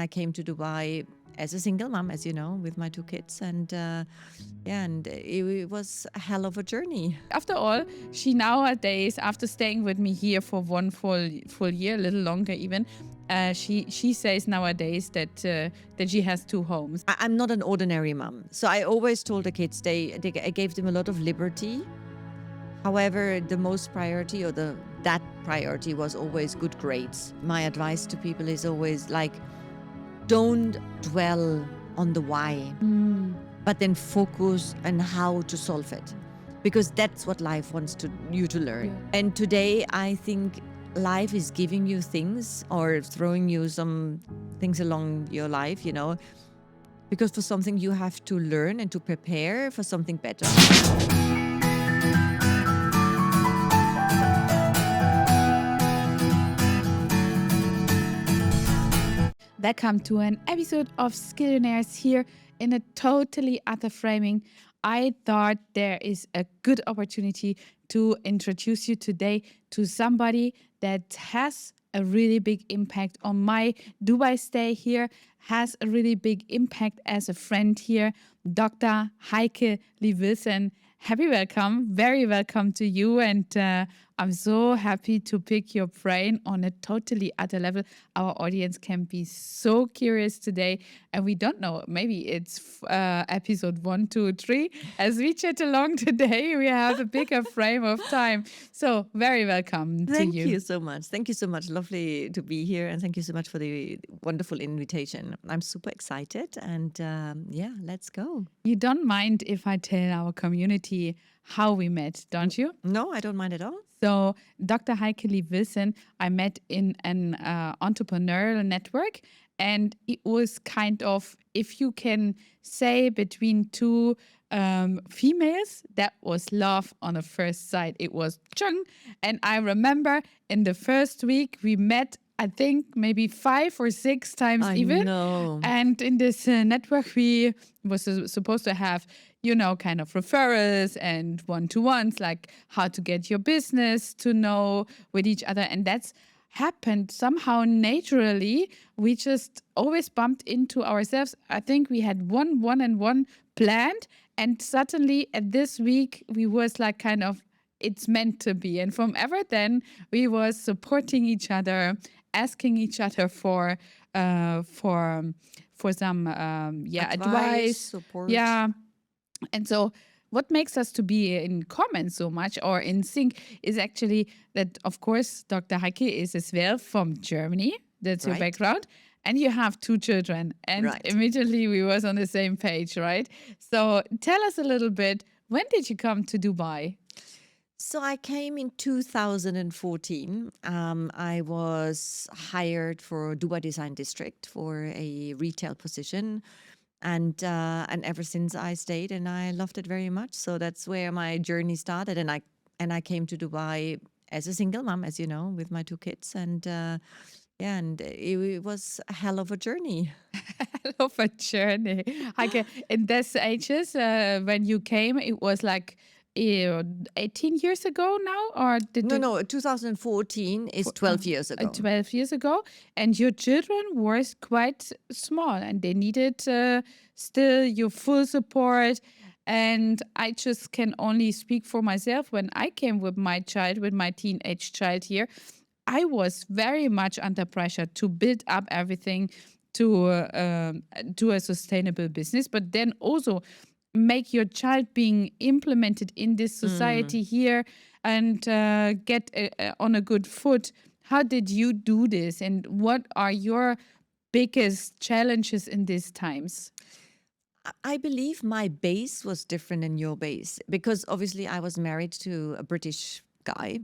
I came to Dubai as a single mom, as you know, with my two kids. And it was a hell of a journey. After all, she nowadays, after staying with me here for one full year, a little longer even, she says nowadays that she has two homes. I'm not an ordinary mom. So I always told the kids, I gave them a lot of liberty. However, the most priority that priority was always good grades. My advice to people is always like, don't dwell on the why, but then focus on how to solve it, because that's what life wants you to learn. Yeah. And today, I think life is giving you things or throwing you some things along your life, because for something you have to learn and to prepare for something better. Welcome to an episode of Skillionaires here in a totally other framing. I thought there is a good opportunity to introduce you today to somebody that has a really big impact on my Dubai stay here, has a really big impact as a friend here, Dr. Heike Lee-Wilson. Happy welcome, very welcome to you. And I'm so happy to pick your brain on a totally other level. Our audience can be so curious today. And we don't know, maybe it's episode 1, 2, 3. As we chat along today, we have a bigger frame of time. So very welcome to you. Thank you so much. Thank you so much. Lovely to be here. And thank you so much for the wonderful invitation. I'm super excited. And yeah, let's go. You don't mind if I tell our community how we met, don't you? No, I don't mind at all. So Dr. Heike Lee-Wilson, I met in an entrepreneurial network, and it was kind of, if you can say, between two females, that was love on the first sight. It was chung. And I remember in the first week we met, I think maybe 5 or 6 times even. know. And in this network, we was supposed to have, kind of referrals and one-to-ones, like how to get your business to know with each other. And that's happened somehow naturally. We just always bumped into ourselves. I think we had one-on-one planned. And suddenly at this week, we was like kind of, it's meant to be. And from ever then, we was supporting each other, asking each other for some advice, support. yeah. And so what makes us to be in common so much or in sync is actually that, of course, Dr. Heike is as well from Germany. That's your Right. background. And you have 2 children. And Right. immediately we was on the same page, right? So tell us a little bit, when did you come to Dubai? So I came in 2014. I was hired for Dubai Design District for a retail position. And ever since I stayed, and I loved it very much. So that's where my journey started. And I came to Dubai as a single mom, as you know, with my 2 kids. And it was a hell of a journey. Hell of a journey. Heike, in these ages, when you came, it was like 18 years ago now? Or did No, 2014 is 12 years ago. 12 years ago, and your children were quite small and they needed still your full support. And I just can only speak for myself. When I came with my child, with my teenage child here, I was very much under pressure to build up everything to do a sustainable business, but then also make your child being implemented in this society here and get on a good foot. How did you do this, and what are your biggest challenges in these times? I believe my base was different than your base, because obviously I was married to a British guy.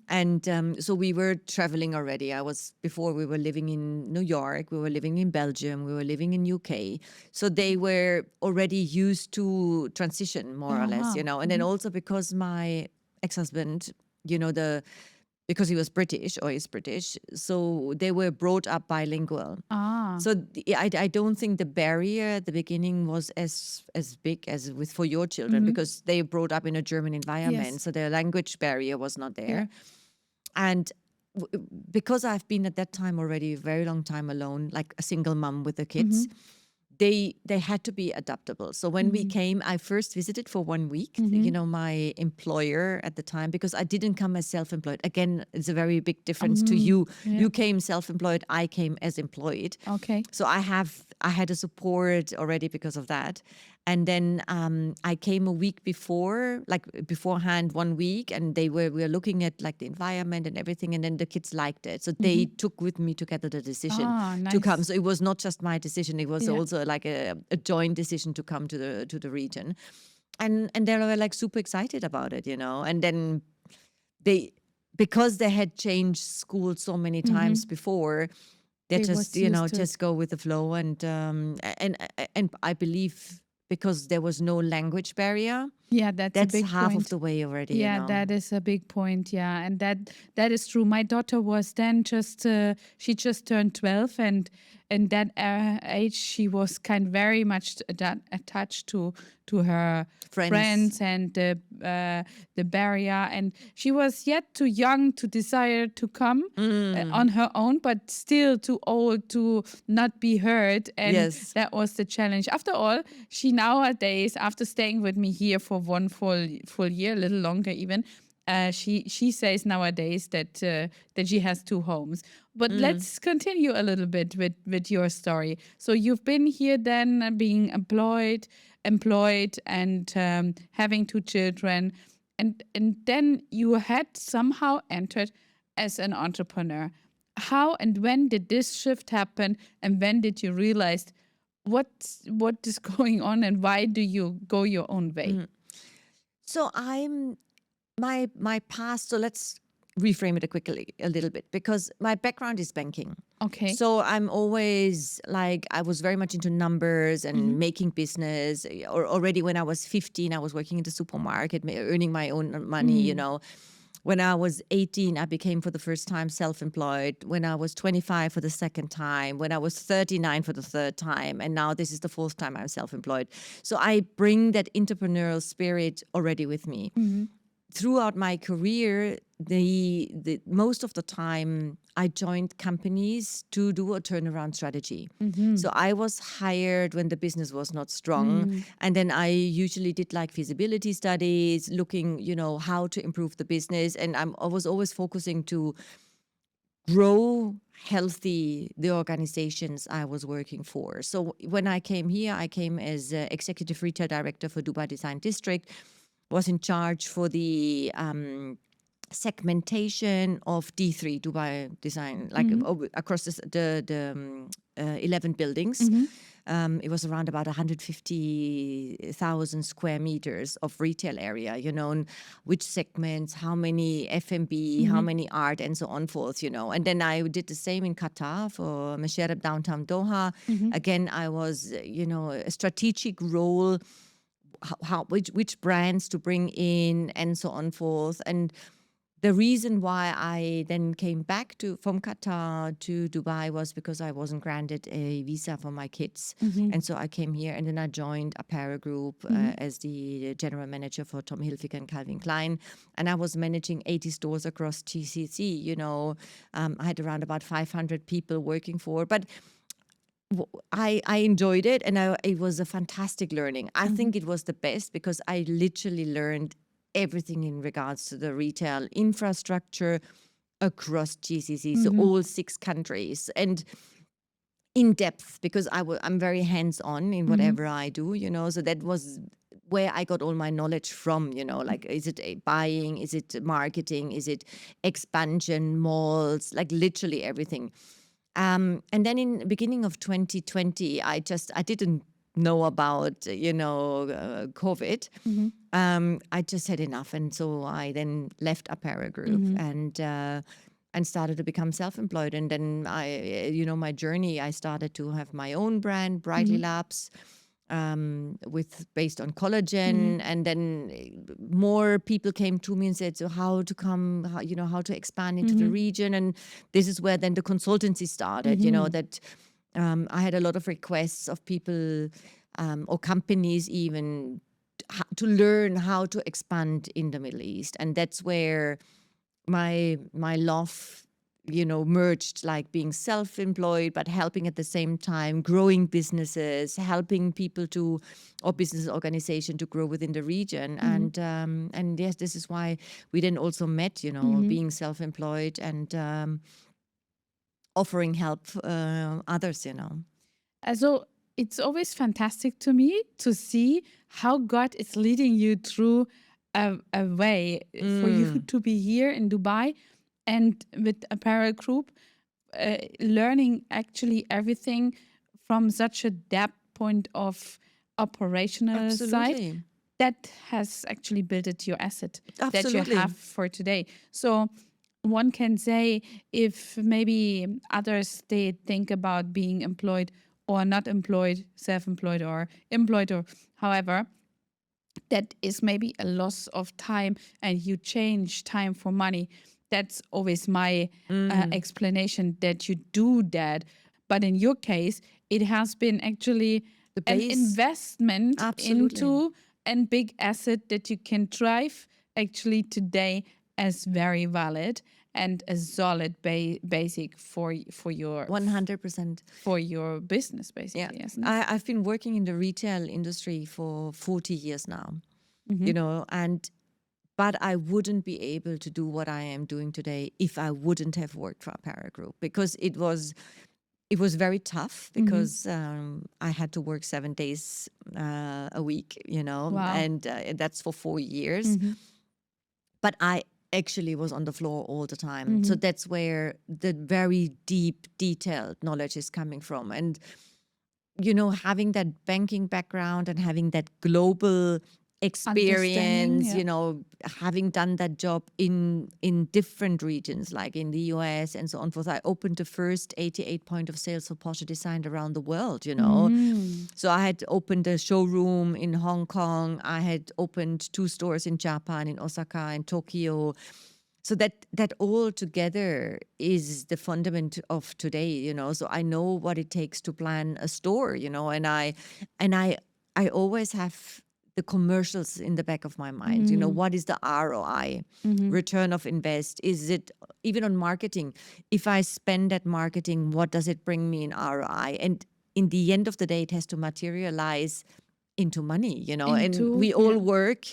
And so we were traveling already. Before we were living in New York, we were living in Belgium, we were living in UK. So they were already used to transition, more or less, wow. And then also because my ex-husband, because he was British or is British, so they were brought up bilingual. So I don't think the barrier at the beginning was as big as for your children, because they brought up in a German environment. Yes. So the language barrier was not there. Yeah. And because I've been at that time already a very long time alone, like a single mom with the kids, Mm-hmm. they had to be adaptable. So when we came, I first visited for 1 week, my employer at the time, because I didn't come as self-employed. Again, it's a very big difference to Mm-hmm. you. Yeah. You came self-employed, I came as employed. Okay. So I had a support already because of that. And then I came a week before, like beforehand, 1 week, and we were looking at like the environment and everything, and then the kids liked it. So they took with me together the decision Ah, to come. nice. So it was not just my decision; it was Yeah. also like a joint decision to come to the region. And they were like super excited about it, And then they, because they had changed schools so many times before, they They just was used to it. just go with the flow. And I believe because there was no language barrier, Yeah, that's a that's big half of point. the way already, Yeah, that is a big point. Yeah, and that is true. My daughter was then just she just turned 12, and in that age she was kind of very much attached to her Friends. friends and the barrier, and she was yet too young to desire to come on her own, but still too old to not be heard, and Yes. that was the challenge. After all, she nowadays, after staying with me here for one full year, a little longer even, she says nowadays that she has two homes. But let's continue a little bit with your story. So you've been here then, being employed, and having two children, and then you had somehow entered as an entrepreneur. How and when did this shift happen, and when did you realize what is going on, and why do you go your own way? So my past. So let's reframe it a little bit, because my background is banking. Okay. So I'm always like, I was very much into numbers and making business. Or already when I was 15, I was working in the supermarket, earning my own money. When I was 18, I became for the first time self-employed. When I was 25 for the second time. When I was 39 for the third time. And now this is the fourth time I'm self-employed. So I bring that entrepreneurial spirit already with me. Throughout my career, the most of the time I joined companies to do a turnaround strategy. So I was hired when the business was not strong, and then I usually did like feasibility studies, looking, how to improve the business, and I was always focusing to grow healthy the organizations I was working for. So when I came here, I came as executive retail director for Dubai Design District, was in charge for the segmentation of D3 Dubai Design, like across the 11 buildings. It was around about 150,000 square meters of retail area, and which segments, how many F&B, how many art, and so on forth, And then I did the same in Qatar for Masharab downtown Doha. Again, I was, a strategic role, which brands to bring in, and so on forth. And the reason why I then came back from Qatar to Dubai was because I wasn't granted a visa for my kids. And so I came here, and then I joined Apparel Group as the general manager for Tommy Hilfiger and Calvin Klein. And I was managing 80 stores across GCC. I had around about 500 people working for. But I enjoyed it, and it was a fantastic learning. I think it was the best because I literally learned everything in regards to the retail infrastructure across GCC, so all 6 countries, and in depth, because I'm very hands-on in whatever I do, so that was where I got all my knowledge from, like, is it buying, is it marketing, is it expansion, malls, like literally everything. And then in the beginning of 2020, I didn't know about, COVID. I just had enough. And so I then left Apparel Group and started to become self-employed. And then my journey, I started to have my own brand, Brightly Labs, based on collagen. And then more people came to me and said, so how to expand into the region. And this is where then the consultancy started, that I had a lot of requests of people or companies even to learn how to expand in the Middle East. And that's where my love merged, like being self-employed, but helping at the same time, growing businesses, helping people or business organization to grow within the region. And yes, this is why we then also met, being self-employed and offering help others. So it's always fantastic to me to see how God is leading you through a way for you to be here in Dubai and with Apparel Group, learning actually everything from such a depth point of operational side Absolutely. that has actually built it your asset that you Absolutely. have for today. So one can say, if maybe others, they think about being employed or not employed, self-employed or employed, or however, that is maybe a loss of time and you change time for money. That's always my explanation, that you do that. But in your case, it has been actually The an base. investment Absolutely. into a big asset that you can drive actually today as very valid and a solid basic for your 100%. for your business, Yeah. basically, isn't it? I've been working in the retail industry for 40 years now, but I wouldn't be able to do what I am doing today if I wouldn't have worked for Apparel Group, because it was very tough, because I had to work 7 days a week, Wow. and that's for 4 years. But I actually was on the floor all the time. So that's where the very deep, detailed knowledge is coming from. And, having that banking background and having that global Understanding, experience, yeah. having done that job in different regions, like in the US and so on forth. I opened the first 88 point of sales for Porsche Design around the world. So I had opened a showroom in Hong Kong. I had opened 2 stores in Japan, in Osaka and Tokyo. So that all together is the fundament of today. So I know what it takes to plan a store, and I always have the commercials in the back of my mind. What is the ROI, return of invest? Is it even on marketing? If I spend at marketing, what does it bring me in ROI? And in the end of the day, it has to materialize into money, and Into, we yeah. all work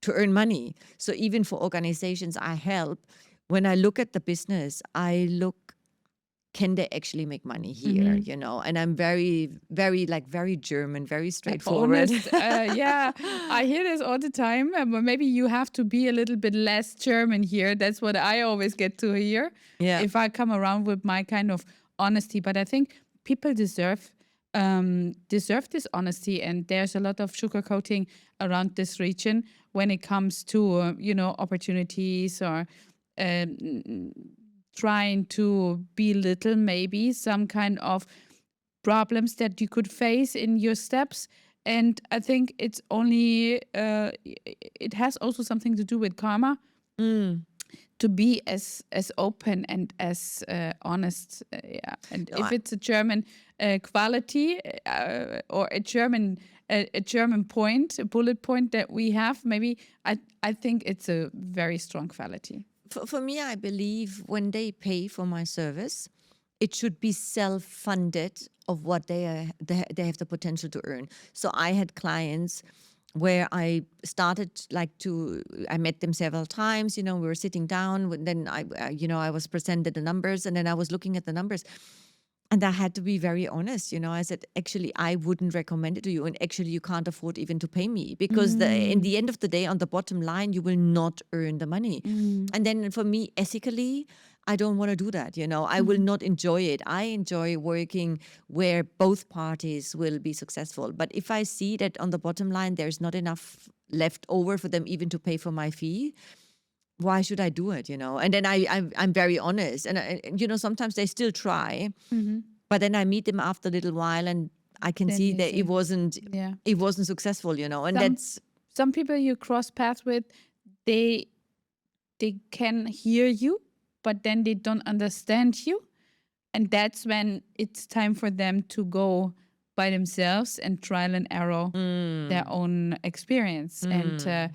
to earn money. So even for organizations I help, when I look at the business, I look, can they actually make money here? And I'm very, very, very German, very straightforward. Honest, yeah, I hear this all the time. But maybe you have to be a little bit less German here. That's what I always get to hear Yeah. if I come around with my kind of honesty. But I think people deserve this honesty, and there's a lot of sugarcoating around this region when it comes to opportunities or trying to belittle maybe some kind of problems that you could face in your steps. And I think it's only it has also something to do with karma, to be as open and as honest. Yeah. And No, if it's a German quality, or a German point, a bullet point that we have, maybe I think it's a very strong quality. for me, I believe when they pay for my service, it should be self-funded of what they have the potential to earn. So I had clients where I started I met them several times, we were sitting down, then I was presented the numbers, and then I was looking at the numbers. And I had to be very honest, I said, actually, I wouldn't recommend it to you. And actually, you can't afford even to pay me, because in the end of the day, on the bottom line, you will not earn the money. And then for me, ethically, I don't want to do that. I will not enjoy it. I enjoy working where both parties will be successful. But if I see that on the bottom line, there's not enough left over for them even to pay for my fee, why should I do it? And then I'm very honest, and sometimes they still try, but then I meet them after a little while, and I can Then see you that see. it wasn't successful, and Some that's some people you cross paths with, they can hear you, but then they don't understand you, and that's when it's time for them to go by themselves and trial and error their own experience. And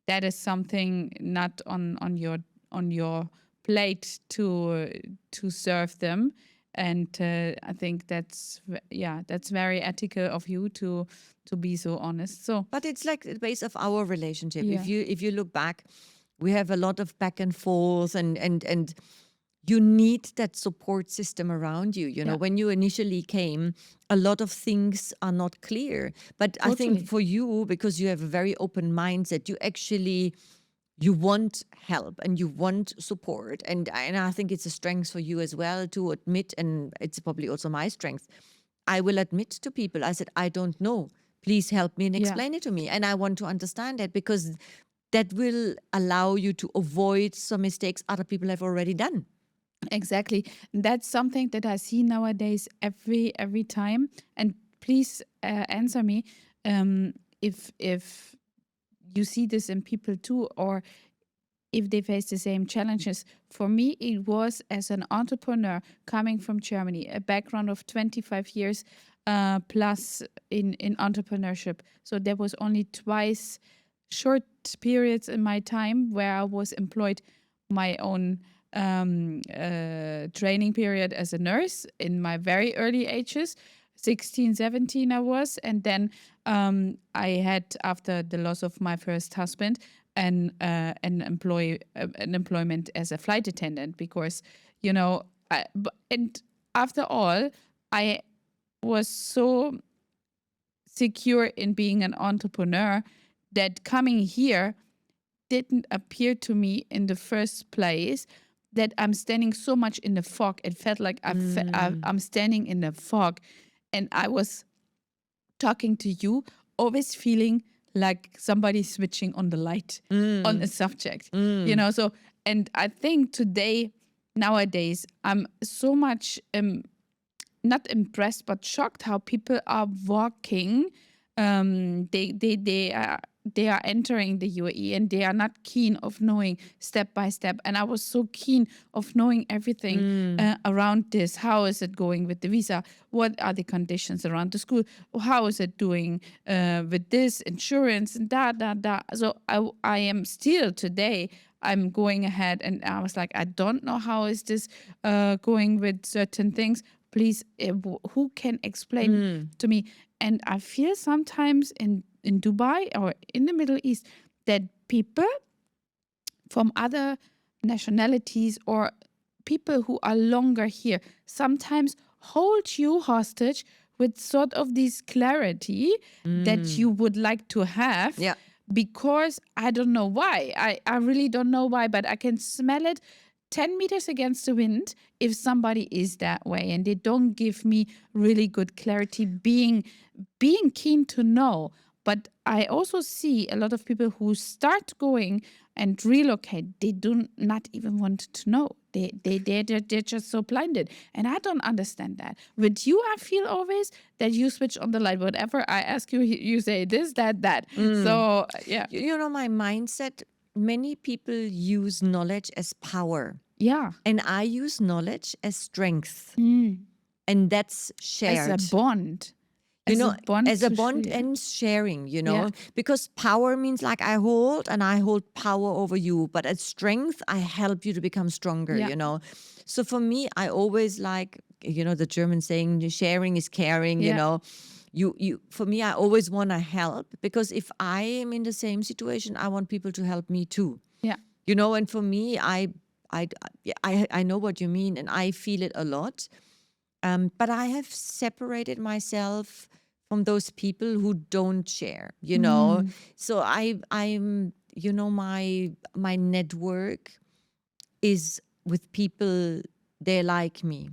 that is something not on your plate to serve them. And I think that's very ethical of you to be so honest. So But it's like the base of our relationship. yeah, If you look back, we have a lot of back and forth, and you need that support system around you. You know, yeah, when you initially came, a lot of things are not clear. But I think totally. for you, because you have a very open mindset, you want help and you want support, and I think it's a strength for you as well to admit, and it's probably also my strength. I will admit to people, I said, I don't know, please help me and Yeah. explain it to me, and I want to understand that, because that will allow you to avoid some mistakes other people have already done. Exactly. That's something that I see nowadays every time. And please answer me if you see this in people too, or if they face the same challenges. For me, it was as an entrepreneur coming from Germany, a background of 25 years plus in entrepreneurship. So there was only twice short periods in my time where I was employed, my own training period as a nurse in my very early ages. 16, 17 I was. And then I had, after the loss of my first husband, an employment as a flight attendant, because and after all, I was so secure in being an entrepreneur that coming here didn't appear to me in the first place that I'm standing so much in the fog. It felt like I'm standing in the fog, and I was talking to you, always feeling like somebody switching on the light on a subject, So, and I think nowadays, I'm so much not impressed but shocked how people are walking. They are entering the UAE, and they are not keen of knowing step by step. And I was so keen of knowing everything around this. How is it going with the visa? What are the conditions around the school? How is it doing with this insurance and da. So I am still today. I'm going ahead, and I was like, I don't know how is this going with certain things. Please, who can explain to me? And I feel sometimes in Dubai or in the Middle East that people from other nationalities or people who are longer here sometimes hold you hostage with sort of this clarity that you would like to have. Yeah. Because I don't know why. I really don't know why, but I can smell it 10 meters against the wind if somebody is that way, and they don't give me really good clarity, being keen to know. But I also see a lot of people who start going and relocate, they do not even want to know. They're just so blinded. And I don't understand that. With you, I feel always that you switch on the light. Whatever I ask you, you say this, that. So, yeah. You know, my mindset, many people use knowledge as power, Yeah. and I use knowledge as strength, and that's As a shared. bond. You As a know, bond as a to bond share. and sharing, Yeah. because power means like I hold power over you, but as strength, I help you to become stronger, Yeah. So for me, I always like, the German saying, sharing is caring, Yeah. for me, I always want to help, because if I am in the same situation, I want people to help me too, Yeah. and for me, I know what you mean, and I feel it a lot. But I have separated myself from those people who don't share. So I'm, my network is with people, they like me.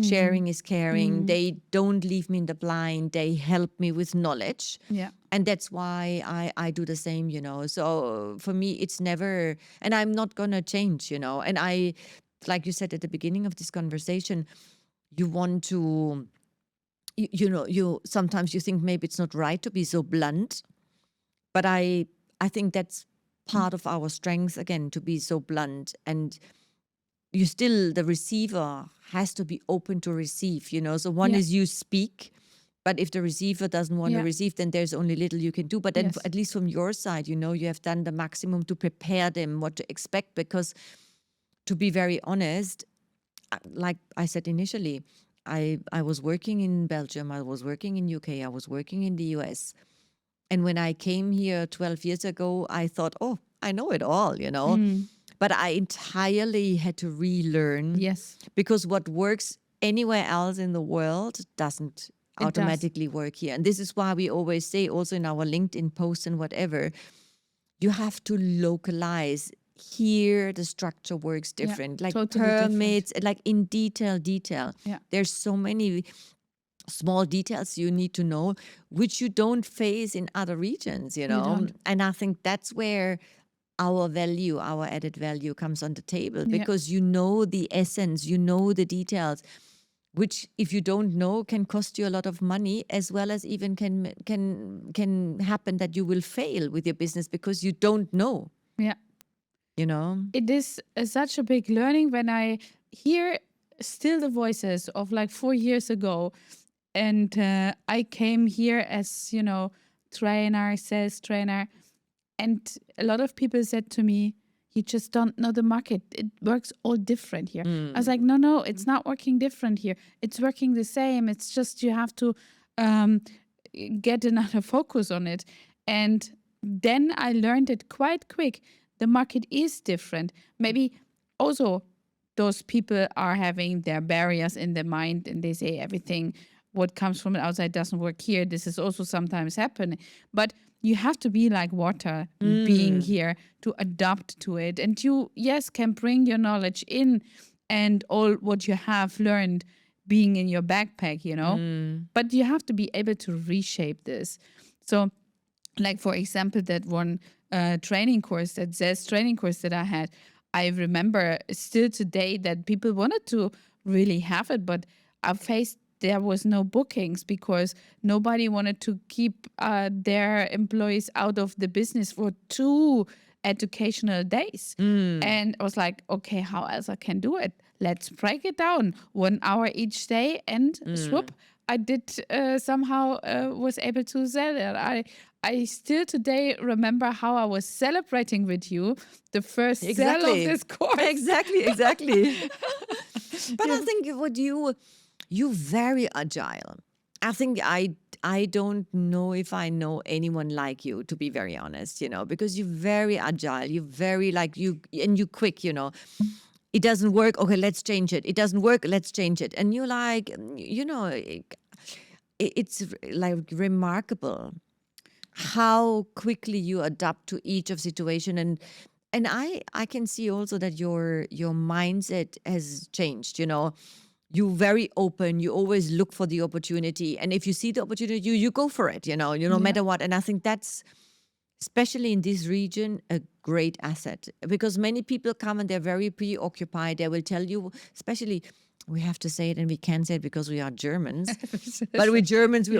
Sharing is caring. They don't leave me in the blind. They help me with knowledge. Yeah. And that's why I do the same. So for me, it's never, and I'm not going to change. And like you said at the beginning of this conversation, you want to, you sometimes you think maybe it's not right to be so blunt, but I think that's part of our strength, again, to be so blunt. And the receiver has to be open to receive. So one Yeah. is you speak, but if the receiver doesn't want to Yeah. receive, then there's only little you can do. But then Yes. at least from your side, you have done the maximum to prepare them what to expect, because to be very honest, like I said initially, I was working in Belgium, I was working in UK, I was working in the US. And when I came here 12 years ago, I thought, oh, I know it all, you know. But I entirely had to relearn, Yes, because what works anywhere else in the world doesn't it does. automatically work here. And this is why we always say, also in our LinkedIn posts and whatever, you have to localize. Here the structure works Yeah, different, like totally different. permits, like in detail. Yeah, There's so many small details you need to know, which you don't face in other regions, you you know. don't. And I think that's where our value, our added value comes on the table, Yeah, because you know the essence, you know the details, which if you don't know can cost you a lot of money, as well as even can happen that you will fail with your business because you don't know, yeah. you know. It is such a big learning when I hear still the voices of like 4 years ago. And I came here as, trainer, sales trainer. And a lot of people said to me, you just don't know the market. It works all different here. I was like, no, it's not working different here. It's working the same. It's just you have to um, get another focus on it. And then I learned it quite quick. The market is different. Maybe also those people are having their barriers in their mind and they say everything what comes from the outside doesn't work here. This is also sometimes happening. But you have to be like water being here to adapt to it. And you, yes, can bring your knowledge in and all what you have learned being in your backpack, but you have to be able to reshape this. So, like, for example, that one training course, that sales training course that I had, I remember still today that people wanted to really have it, but I faced there was no bookings because nobody wanted to keep their employees out of the business for 2 educational days. And I was like, okay, how else I can do it? Let's break it down 1 hour each day and swoop. I did somehow was able to sell it. I still today remember how I was celebrating with you the first sale of Exactly. this course. Exactly. But I Yeah. think what you very agile. I think I don't know if I know anyone like you, to be very honest, you know, because you're very agile, you're very like and you quick, you know. It doesn't work, okay, let's change it. It doesn't work, let's change it. And you're like, you know, it's like remarkable how quickly you adapt to each of situation. And I can see also that your mindset has changed, you know. You very open, you always look for the opportunity, and if you see the opportunity, you go for it, you know, no Yeah. matter what. And I think that's, especially in this region, a great asset, because many people come and they're very preoccupied. They will tell you, especially, we have to say it and we can say it because we are Germans, but we Germans, Yes. we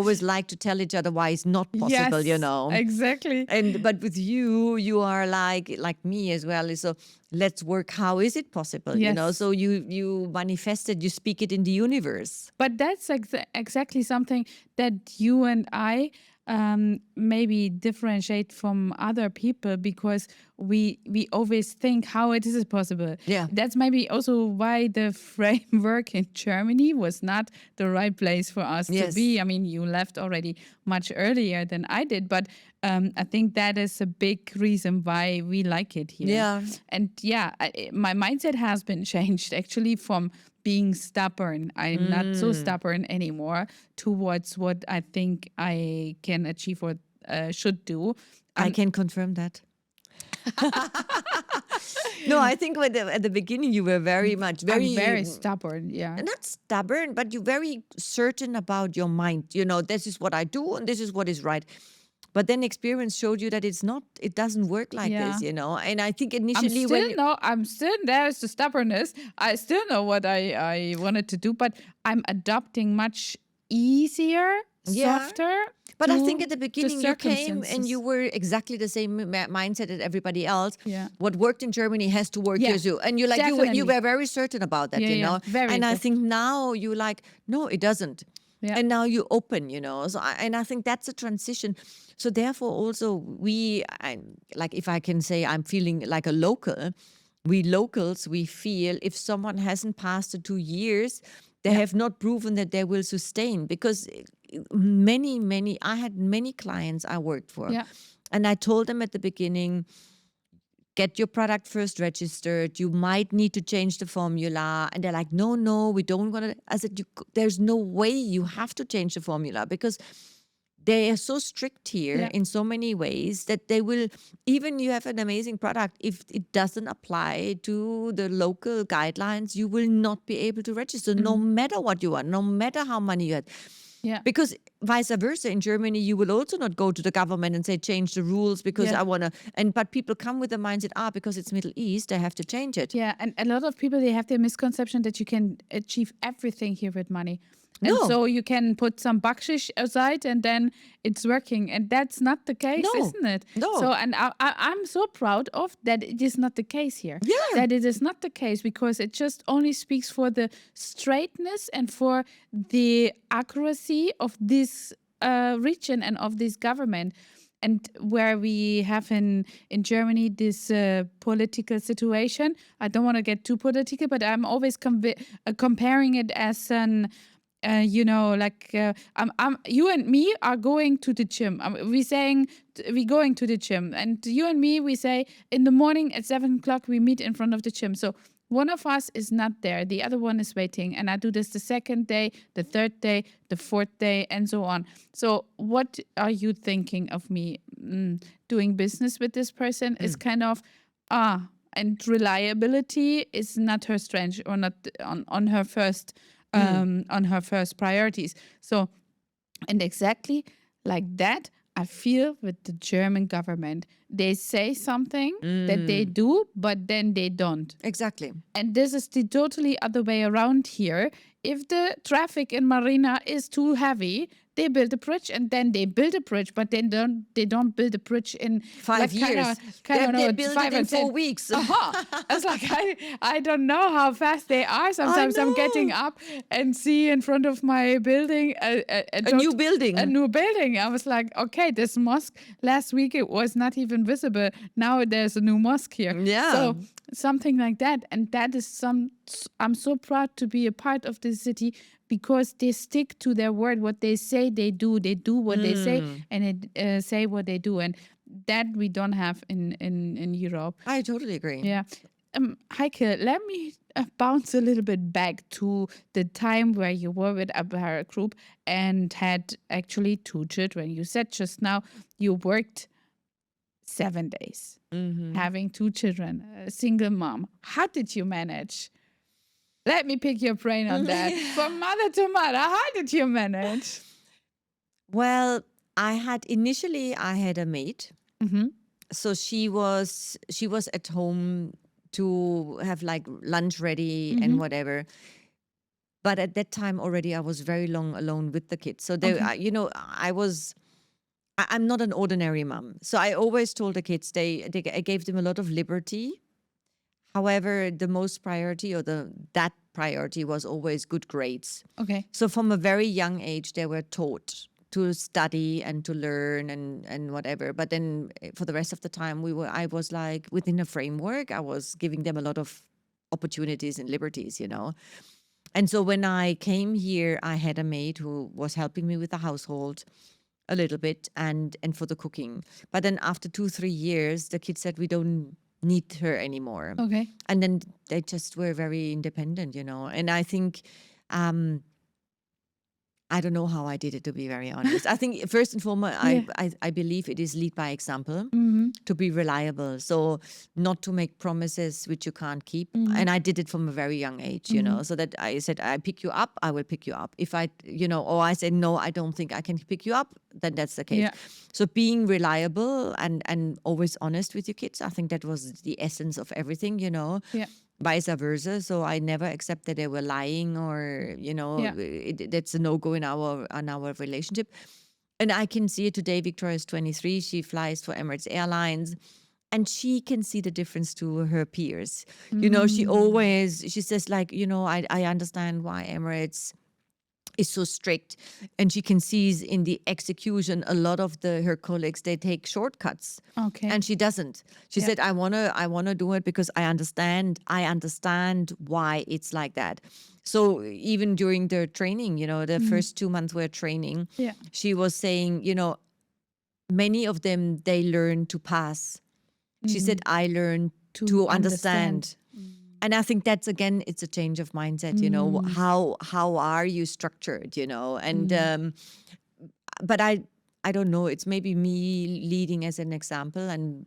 always like to tell each other why it's not possible, you Yes, know. exactly. And but with you are like me as well. So let's work. How is it possible? You know. Yes. So you manifest it. You speak it in the universe. But that's exactly something that you and I maybe differentiate from other people because we always think how it is possible. Yeah. That's maybe also why the framework in Germany was not the right place for us to Yes. be. I mean, you left already much earlier than I did, but I think that is a big reason why we like it here. Yeah. And yeah, my mindset has been changed actually from being stubborn. I'm not so stubborn anymore towards what I think I can achieve or should do. I can confirm that. No, I think at the beginning you were very much I'm very stubborn. Yeah. not stubborn, but you're very certain about your mind. You know, this is what I do and this is what is right. But then experience showed you that it doesn't work like this, Yeah. you know. And I think I'm initially when still there's the stubbornness. I still know what I wanted to do, but I'm adopting much easier, Yeah. softer. But I think to at the the beginning you came and circumstances. you were exactly the same mindset as everybody else. Yeah. What worked in Germany has to work Yeah, here too. And you definitely. were very certain about that, Yeah, you yeah, know. very And I good. think now you like, no, it doesn't. Yeah. And now you open, you know. So and I think that's a transition. So therefore also like if I can say I'm feeling like a local, we locals, we feel if someone hasn't passed the 2 years, they Yeah. have not proven that they will sustain. Because I had many clients I worked for, Yeah. and I told them at the beginning, get your product first registered. You might need to change the formula. And they're like, no, we don't want to. I said, there's no way you have to change the formula, because they are so strict here Yeah. in so many ways that they will, even you have an amazing product, if it doesn't apply to the local guidelines, you will not be able to register, no matter what you want, no matter how money you had. Yeah. Because vice versa, in Germany, you will also not go to the government and say, change the rules because Yeah. I want to. But people come with the mindset, because it's Middle East, I have to change it. Yeah, and a lot of people, they have the misconception that you can achieve everything here with money. And No, so you can put some bakshish aside and then it's working. And that's not the case, no, isn't it? no. So, and I'm so proud of that it is not the case here. Yeah. That it is not the case, because it just only speaks for the straightness and for the accuracy of this region and of this government. And where we have in Germany this political situation, I don't want to get too political, but I'm always comparing it as an you and me are going to the gym. We saying we going to the gym, and you and me, we say in the morning at 7 o'clock we meet in front of the gym. So one of us is not there, the other one is waiting, and I do this the second day, the third day, the fourth day, and so on. So what are you thinking of me doing business with this person? Is kind of and reliability is not her strength, or not on her first on her first priorities. So, and exactly like that, I feel with the German government. They say something that they do, but then they don't. Exactly. And this is the totally other way around here. If the traffic in Marina is too heavy, they build a bridge, and then they build a bridge, but then they don't build a bridge in 5 years. They build it in 4 weeks. It's like I don't know how fast they are. Sometimes I'm getting know. up and see in front of my building A new building. a new building. I was like, okay, this mosque last week it was not even visible. Now there's a new mosque here. Yeah. So something like that, and that is I'm so proud to be a part of this city, because they stick to their word. What they say, they do. They do what they say, and they say what they do, and that we don't have in Europe. I totally agree. Yeah. Heike, let me bounce a little bit back to the time where you were with a group and had actually 2 children. You said just now you worked 7 days, having 2 children, a single mom. How did you manage? Let me pick your brain on that. From mother to mother, how did you manage? Well, I had a maid. So she was at home to have like lunch ready and whatever. But at that time already, I was very long alone with the kids. So I'm not an ordinary mom. So I always told the kids, I gave them a lot of liberty. However, the most priority, or that priority, was always good grades. Okay. So from a very young age, they were taught to study and to learn and whatever. But then for the rest of the time, I was like within a framework. I was giving them a lot of opportunities and liberties, And so when I came here, I had a maid who was helping me with the household a little bit and for the cooking. But then after 2-3 years, the kids said, we don't need her anymore. Okay. And then they just were very independent, And I think, I don't know how I did it, to be very honest. I think first and foremost, I believe it is lead by example, to be reliable. So not to make promises which you can't keep. And I did it from a very young age, so that I said, I pick you up, I will pick you up. If or I said, no, I don't think I can pick you up, then that's the case. Yeah. So being reliable and always honest with your kids, I think that was the essence of everything, Yeah. Vice versa. So I never accept that they were lying or, that's a no-go in our relationship. And I can see it today. Victoria is 23. She flies for Emirates Airlines. And she can see the difference to her peers. She says like, I understand why Emirates is so strict, and she can see in the execution a lot of her colleagues, they take shortcuts, Okay. and she doesn't. She Yeah. said, I want to do it because I understand why it's like that. So even during the training, the first 2 months we're training, Yeah. she was saying, many of them, they learn to pass. She said, I learned to understand. And I think that's, again, it's a change of mindset, how are you structured, and but I don't know, it's maybe me leading as an example, and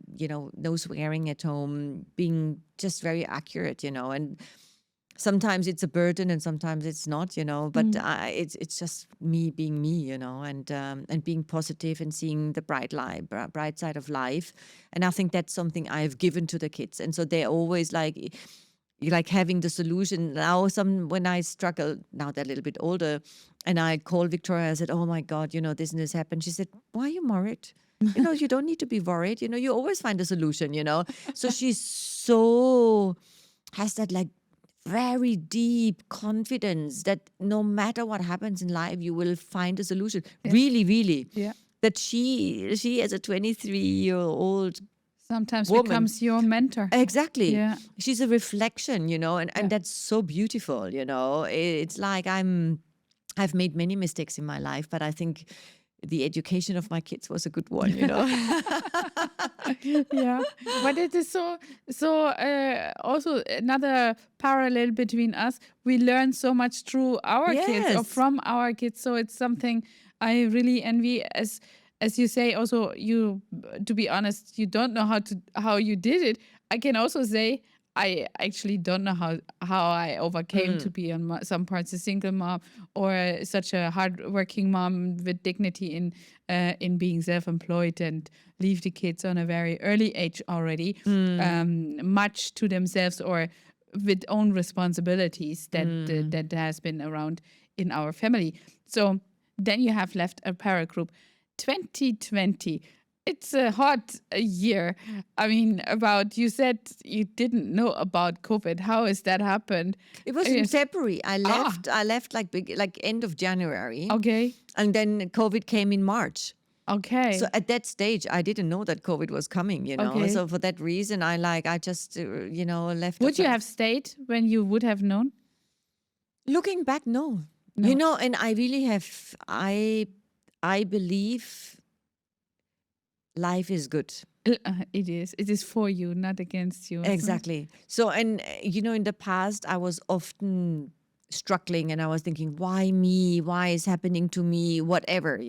no swearing at home, being just very accurate, and sometimes it's a burden and sometimes it's not, but it's just me being me, and being positive and seeing the bright side of life. And I think that's something I've given to the kids, and so they're always like having the solution. Now when I struggle, now they're a little bit older, and I called Victoria, I said, oh my God, this and this happened. She said, why are you worried? You don't need to be worried. You always find a solution, So she's has that like very deep confidence that no matter what happens in life, you will find a solution. Really, really. Yeah. That she as a 23-year-old Sometimes woman becomes your mentor. Exactly. Yeah. She's a reflection, and Yeah. that's so beautiful, It's like I've made many mistakes in my life, but I think the education of my kids was a good one, Yeah, but it is so also another parallel between us. We learn so much through our kids or Yes. from our kids, so it's something I really envy. As you say, also you, to be honest, you don't know how you did it. I can also say I actually don't know how I overcame to be on some parts a single mom or such a hardworking mom with dignity in being self-employed and leave the kids on a very early age already, much to themselves or with own responsibilities that has been around in our family. So then you have left a para group. 2020. It's a hot year. I mean, you said you didn't know about COVID. How has that happened? It was in February. I Ah. left like end of January. Okay. And then COVID came in March. Okay. So at that stage, I didn't know that COVID was coming, Okay. So for that reason, I just, left. Would you have stayed when you would have known? Looking back, no. No. And I really I believe life is good. It is. It is for you, not against you. isn't it? Exactly. So, and in the past, I was often struggling and I was thinking, why me? Why is happening to me? Whatever,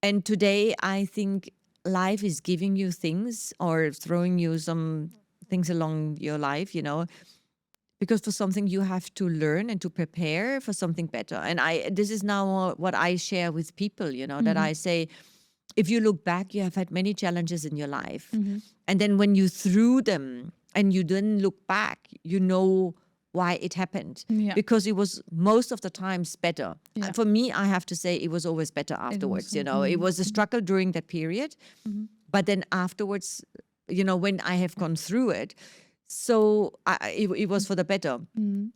And today, I think life is giving you things or throwing you some things along your life, because for something you have to learn and to prepare for something better. And this is now what I share with people, that I say, if you look back, you have had many challenges in your life. And then when you threw them and you then look back, you know why it happened. Yeah. Because it was most of the times better. Yeah. For me, I have to say it was always better afterwards. It was a struggle during that period. But then afterwards, when I have gone through it, so it was for the better.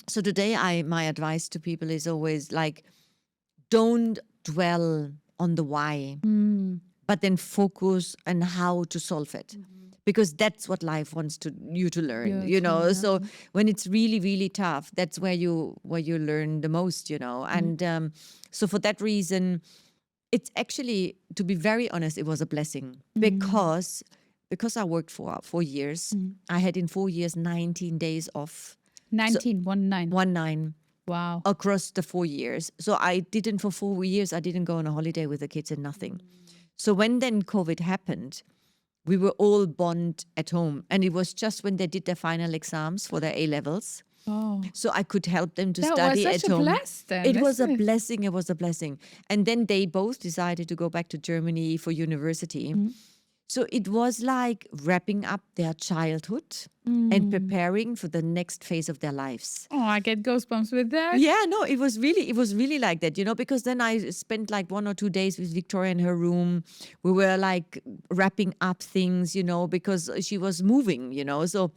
So today, my advice to people is always like, don't dwell on the why, but then focus on how to solve it. Because that's what life wants you to learn, Yeah. So when it's really, really tough, that's where you learn the most, And so for that reason, it's actually, to be very honest, it was a blessing because I worked for 4 years. I had in 4 years 19 days off. 19. 19 Wow. across the 4 years. So for 4 years, I didn't go on a holiday with the kids and nothing. So when then COVID happened, we were all bond at home. And it was just when they did their final exams for their A-levels. Oh. So I could help them to That study was at such a home. bless then, It was a isn't it? blessing. It was a blessing. And then they both decided to go back to Germany for university. So it was like wrapping up their childhood and preparing for the next phase of their lives. Oh, I get goosebumps with that. Yeah, no, it was really like that, because then I spent like 1 or 2 days with Victoria in her room. We were like wrapping up things, because she was moving, So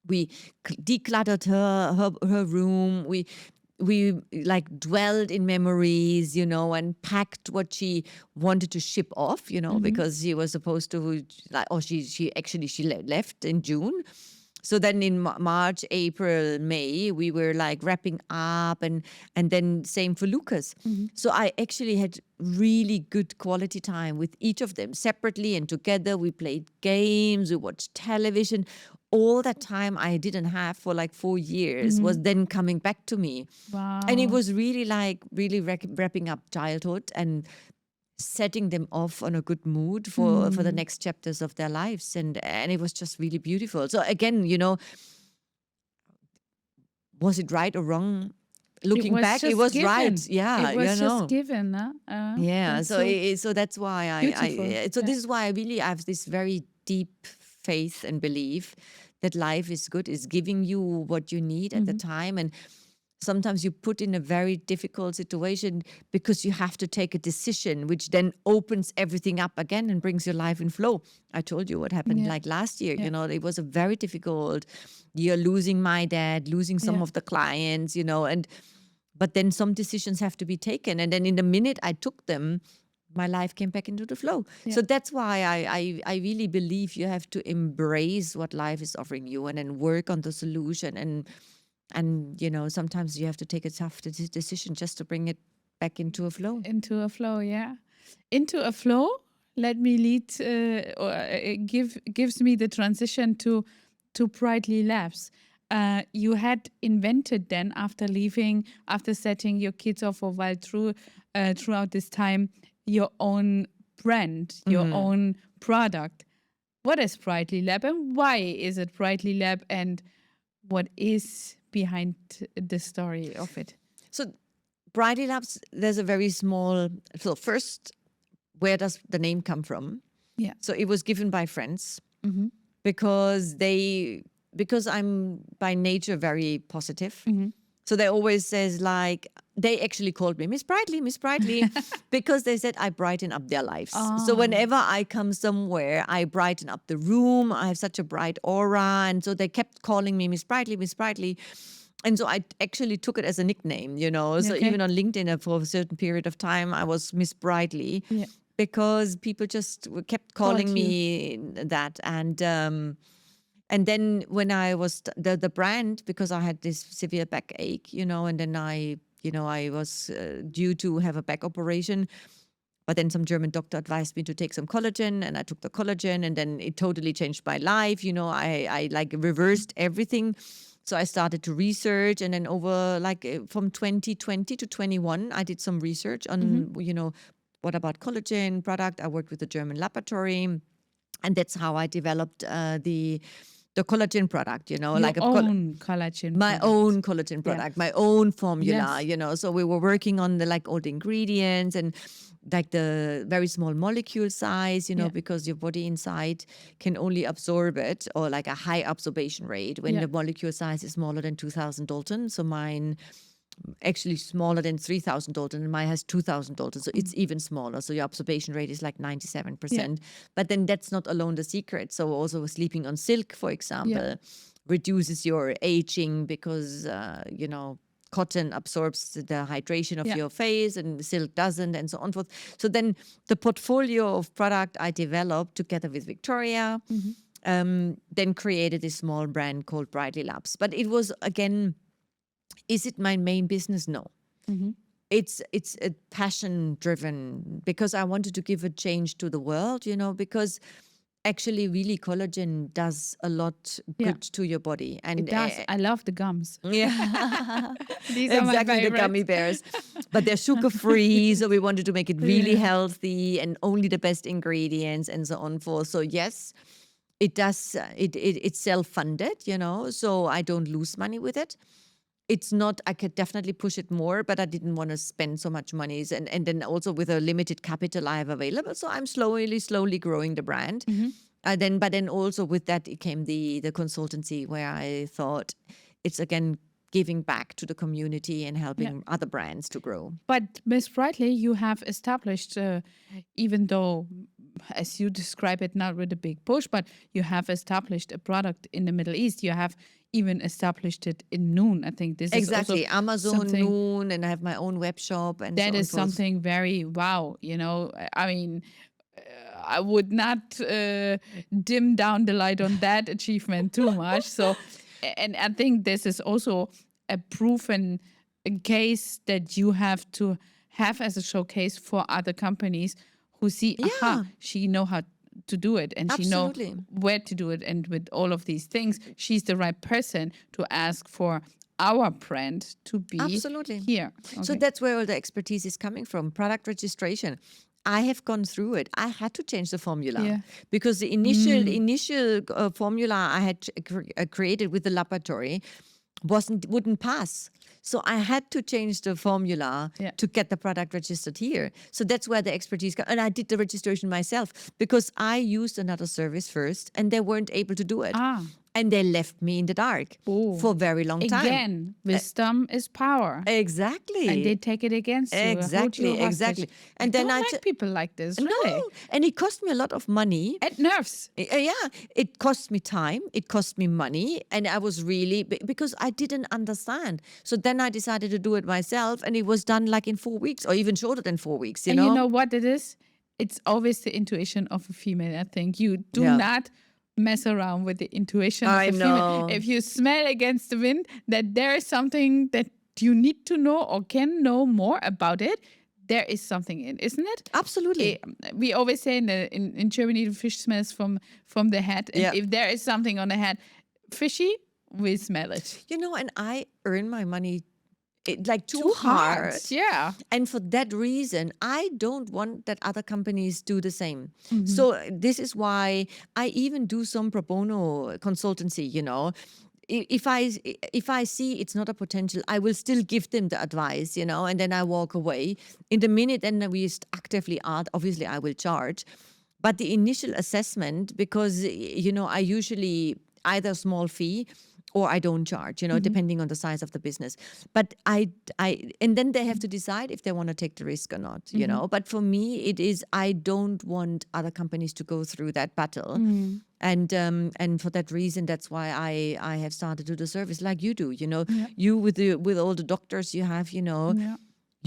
we decluttered her room. We we like dwelled in memories, and packed what she wanted to ship off, because she was supposed to, like, or she left in June. So then in March, April, May, we were like wrapping up, and then same for Lucas. So I actually had really good quality time with each of them separately and together. We played games, we watched television. All that time I didn't have for like 4 years was then coming back to me. And it Wow. was really like really wrapping up childhood and setting them off on a good mood for the next chapters of their lives. And it was just really beautiful. So again, was it right or wrong? It Looking was back, it just was right. given. Yeah, It was just given. Huh? Yeah. That's So so so that's why beautiful. so Yeah. this is why I really have this very deep faith and belief that life is good, is giving you what you need at the time. And sometimes you put in a very difficult situation because you have to take a decision, which then opens everything up again and brings your life in flow. I told you what happened Yeah. like last year. Yeah. It was a very difficult year, losing my dad, losing some Yeah. of the clients, but then some decisions have to be taken. And then in the minute I took them, my life came back into the flow. Yeah. So that's why I really believe you have to embrace what life is offering you and then work on the solution. And sometimes you have to take a tough decision just to bring it back into a flow. Into a flow. Yeah. Into a flow. Let me lead. Or gives me the transition to Brightly Labs. You had invented then after setting your kids off for a while throughout this time, your own brand, your own product. What is Brightly Lab and why is it Brightly Lab, and what is behind the story of it? So Brightly Labs, there's a very small, so first, where does the name come from? Yeah. So it was given by friends because I'm by nature very positive. So they always says like, they actually called me Miss Brightly, because they said I brighten up their lives. So whenever I come somewhere, I brighten up the room. I have such a bright aura. And so they kept calling me Miss Brightly. And so I actually took it as a nickname, So Okay. even on LinkedIn for a certain period of time, I was Miss Brightly. Yeah. Because people just kept calling Called you. me that. And then when I was the brand, because I had this severe backache, and then I was due to have a back operation. But then some German doctor advised me to take some collagen, and I took the collagen, and then it totally changed my life. I like reversed everything. So I started to research, and then over like from 2020 to 21, I did some research on, what about collagen product? I worked with a German laboratory, and that's how I developed the collagen product, Your like own collagen my product. own collagen Yeah. product, my own formula, Yes. So we were working on all the ingredients and like the very small molecule size, Yeah. because your body inside can only absorb it, or like a high absorption rate when Yeah. the molecule size is smaller than 2000 Dalton. So mine actually smaller than 3000 Dalton, and mine has 2000 Dalton. So it's even smaller. So your absorption rate is like 97%. But then that's not alone the secret. So also sleeping on silk, for example, reduces your aging because, cotton absorbs the hydration of your face and silk doesn't, and so on and forth. So then the portfolio of product I developed together with Victoria, then created this small brand called Brightly Labs. But it was, again, is it my main business? No. It's a passion driven, because I wanted to give a change to the world, because actually really collagen does a lot good to your body. And It does. I love the gums. yeah. These are my Exactly, the gummy favorites. bears. But they're sugar free, so we wanted to make it really healthy and only the best ingredients and so on forth. So yes, it does. It's self funded, so I don't lose money with it. It's not, I could definitely push it more, but I didn't want to spend so much money. And then also with a limited capital I have available. So I'm slowly growing the brand. But then also with that, it came the consultancy, where I thought it's, again, giving back to the community and helping other brands to grow. But Miss Brightly, you have established, even though, as you describe it, not with a big push, but you have established a product in the Middle East. You have even established it in Noon. I think this is also Exactly. Amazon, something Noon, and I have my own web shop and so that on is and forth. something very wow. I mean, I would not dim down the light on that achievement too much. So, and I think this is also a proven case that you have to have as a showcase for other companies who see, aha, Yeah, she know how to do it and she know absolutely. where to do it, and with all of these things she's the right person to ask for our brand to be Absolutely. here. So Okay. that's where all the expertise is coming from. Product registration. I have gone through it. I had to change the formula Yeah. because the initial formula I had created with the laboratory wouldn't pass. So I had to change the formula Yeah. to get the product registered here. So that's where the expertise comes. And I did the registration myself because I used another service first and they weren't able to do it. Ah. And they left me in the dark Oh. for a very long time. Again, wisdom is power. And Exactly. they take it against you, hold you Exactly. hostage. Exactly. I And then don't I like people like this, no, really. and it cost me a lot of money. And nerves. Yeah, it cost me time, it cost me money, and I was really because I didn't understand. So then I decided to do it myself, and it was done like in 4 weeks, or even shorter than 4 weeks. And you know what it is? It's always the intuition of a female. I think you do Yeah. not mess around with the intuition I of a female. know. If you smell against the wind that there is something that you need to know or can know more about it, there is something in, isn't it? Absolutely. We always say in Germany, the fish smells from the head. And Yeah. if there is something on the head fishy, we smell it. And I earn my money like too hard. Yeah. And for that reason, I don't want that other companies do the same. So this is why I even do some pro bono consultancy. If I see it's not a potential, I will still give them the advice, and then I walk away. In the minute then we actively add, obviously I will charge. But the initial assessment, because I usually either small fee or I don't charge, depending on the size of the business. But and then they have to decide if they want to take the risk or not, But for me, it is, I don't want other companies to go through that battle. And for that reason, that's why I have started to do the service like you do, you with all the doctors you have, Yeah.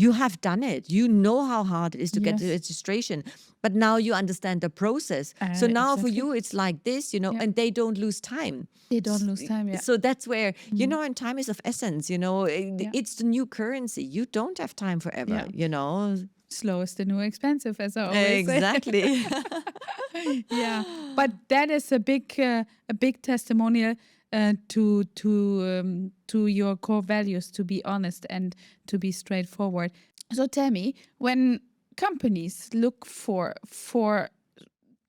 you have done it. You know how hard it is to get the Yes. registration, but now you understand the process. So now for Exactly. you, it's like this, and they don't lose time. They don't lose time. Yeah. So that's where, and time is of essence, Yeah. it's the new currency. You don't have time forever, Slow is the new expensive, as I always say. Exactly. Yeah, but that is a big testimonial to your core values, to be honest and to be straightforward. So tell me, when companies look for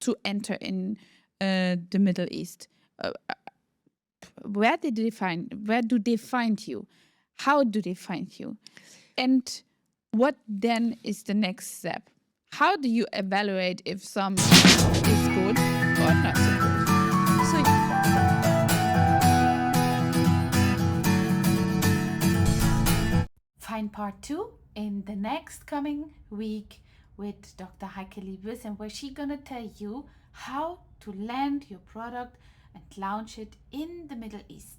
to enter in the Middle East, where do they find you? How do they find you? And what then is the next step? How do you evaluate if something is good or not so good? So Find part 2 in the next coming week with Dr. Heike Liebes, and where she's gonna tell you how to land your product and launch it in the Middle East.